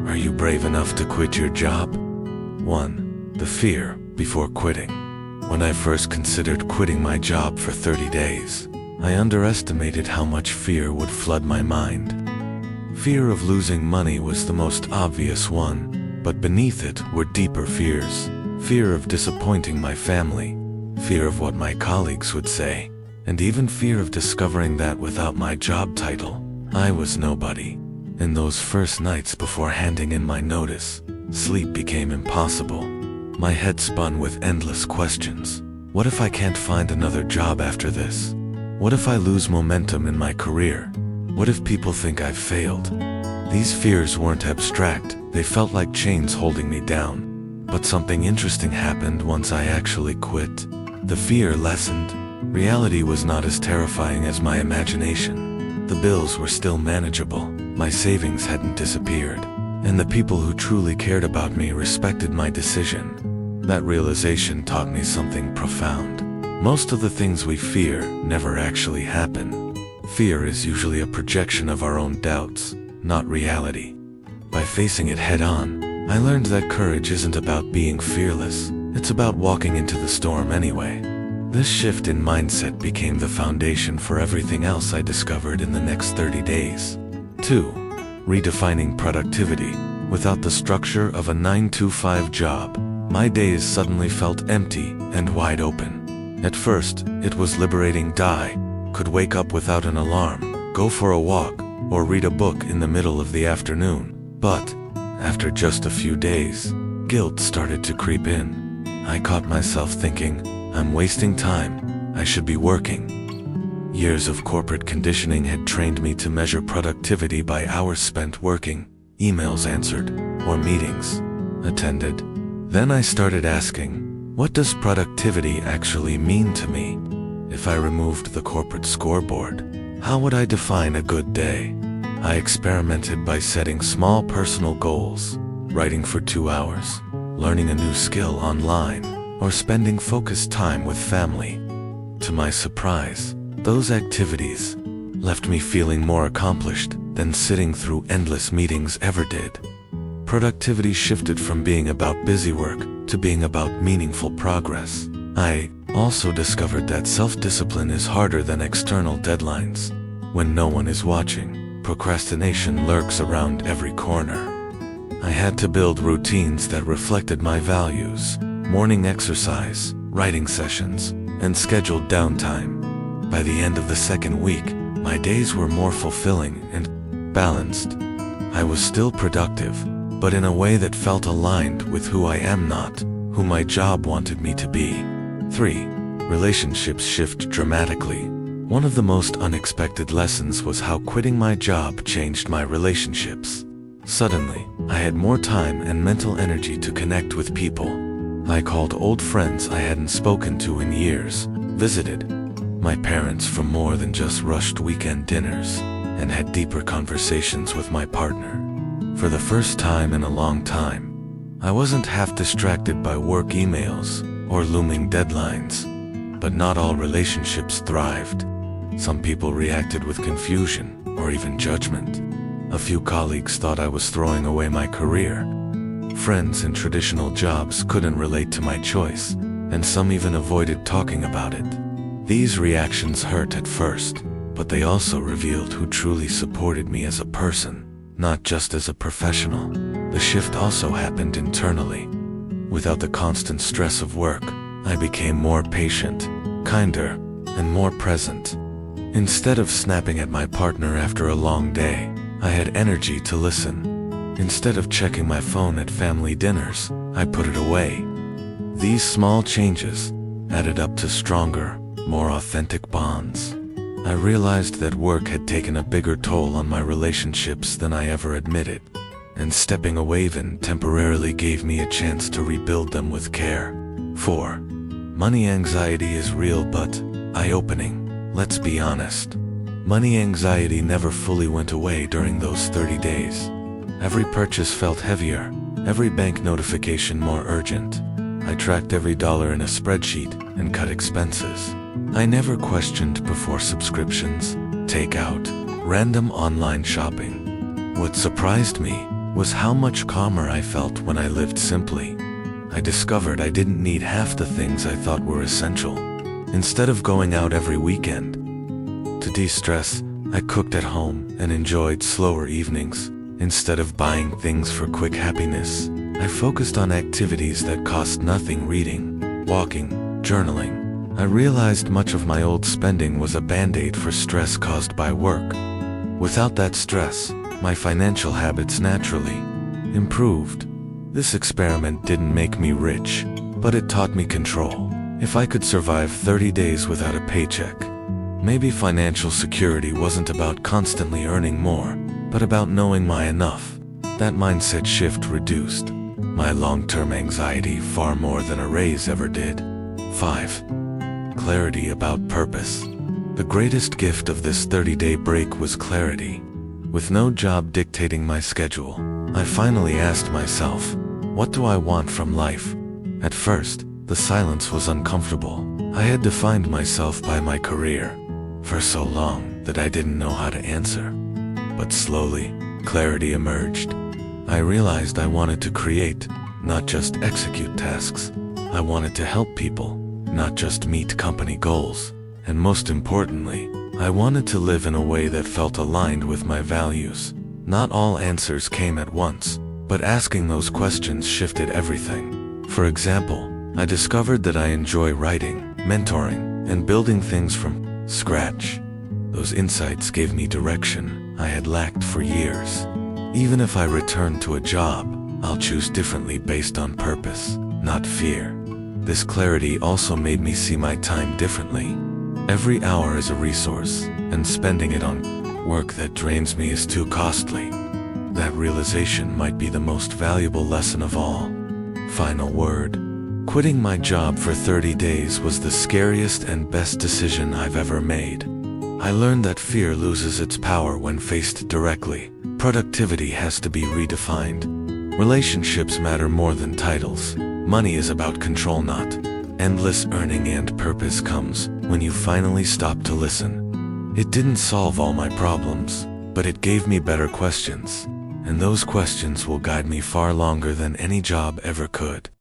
Are you brave enough to quit your job? 1. The fear before quitting. When I first considered quitting my job for 30 days, I underestimated how much fear would flood my mind. Fear of losing money was the most obvious one, but beneath it were deeper fears. Fear of disappointing my family, fear of what my colleagues would say, and even fear of discovering that without my job title, I was nobody. In those first nights before handing in my notice, sleep became impossible. My head spun with endless questions. What if I can't find another job after this? What if I lose momentum in my career? What if people think I've failed? These fears weren't abstract, they felt like chains holding me down. But something interesting happened once I actually quit. The fear lessened. Reality was not as terrifying as my imagination. The bills were still manageable, my savings hadn't disappeared, and the people who truly cared about me respected my decision. That realization taught me something profound. Most of the things we fear never actually happen. Fear is usually a projection of our own doubts, not reality. By facing it head-on, I learned that courage isn't about being fearless, it's about walking into the storm anyway. This shift in mindset became the foundation for everything else I discovered in the next 30 days. 2. Redefining productivity. Without the structure of a 9-to-5 job, my days suddenly felt empty and wide open. At first, it was liberating. Could wake up without an alarm, go for a walk, or read a book in the middle of the afternoon. But, after just a few days, guilt started to creep in. I caught myself thinking, I'm wasting time, I should be working. Years of corporate conditioning had trained me to measure productivity by hours spent working, emails answered, or meetings attended. Then I started asking, what does productivity actually mean to me? If I removed the corporate scoreboard, how would I define a good day? I experimented by setting small personal goals, writing for 2 hours, learning a new skill online, or spending focused time with family. To my surprise, those activities left me feeling more accomplished than sitting through endless meetings ever did. Productivity shifted from being about busy work to being about meaningful progress. I also discovered that self-discipline is harder than external deadlines. When no one is watching, procrastination lurks around every corner. I had to build routines that reflected my values: morning exercise, writing sessions, and scheduled downtime. By the end of the second week, my days were more fulfilling and balanced. I was still productive, but in a way that felt aligned with who I am, not who my job wanted me to be. 3. Relationships shift dramatically. One of the most unexpected lessons was how quitting my job changed my relationships. Suddenly, I had more time and mental energy to connect with people. I called old friends I hadn't spoken to in years, visited my parents for more than just rushed weekend dinners, and had deeper conversations with my partner. For the first time in a long time, I wasn't half distracted by work emails or looming deadlines. But not all relationships thrived. Some people reacted with confusion or even judgment. A few colleagues thought I was throwing away my career. Friends in traditional jobs couldn't relate to my choice, and some even avoided talking about it. These reactions hurt at first, but they also revealed who truly supported me as a person, not just as a professional. The shift also happened internally. Without the constant stress of work, I became more patient, kinder, and more present. Instead of snapping at my partner after a long day, I had energy to listen. Instead of checking my phone at family dinners, I put it away. These small changes added up to stronger, more authentic bonds. I realized that work had taken a bigger toll on my relationships than I ever admitted, and stepping away even temporarily gave me a chance to rebuild them with care. 4. Money anxiety is real but eye-opening. Let's be honest. Money anxiety never fully went away during those 30 days. Every purchase felt heavier, every bank notification more urgent. I tracked every dollar in a spreadsheet and cut expenses. I never questioned before subscriptions, takeout, random online shopping. What surprised me was how much calmer I felt when I lived simply. I discovered I didn't need half the things I thought were essential. Instead of going out every weekend to de-stress, I cooked at home and enjoyed slower evenings. Instead of buying things for quick happiness, I focused on activities that cost nothing: reading, walking, journaling. I realized much of my old spending was a band-aid for stress caused by work. Without that stress, my financial habits naturally improved. This experiment didn't make me rich, but it taught me control. If I could survive 30 days without a paycheck, maybe financial security wasn't about constantly earning more, but about knowing my enough. That mindset shift reduced my long-term anxiety far more than a raise ever did. 5. Clarity about purpose. The greatest gift of this 30-day break was clarity. With no job dictating my schedule, I finally asked myself, what do I want from life? At first, the silence was uncomfortable. I had defined myself by my career for so long that I didn't know how to answer. But slowly, clarity emerged. I realized I wanted to create, not just execute tasks. I wanted to help people, not just meet company goals. And most importantly, I wanted to live in a way that felt aligned with my values. Not all answers came at once, but asking those questions shifted everything. For example, I discovered that I enjoy writing, mentoring, and building things from scratch. Those insights gave me direction I had lacked for years. Even if I return to a job, I'll choose differently based on purpose, not fear. This clarity also made me see my time differently. Every hour is a resource, and spending it on work that drains me is too costly. That realization might be the most valuable lesson of all. Final word. Quitting my job for 30 days was the scariest and best decision I've ever made. I learned that fear loses its power when faced directly. Productivity has to be redefined. Relationships matter more than titles. Money is about control, not endless earning, and purpose comes when you finally stop to listen. It didn't solve all my problems, but it gave me better questions, and those questions will guide me far longer than any job ever could.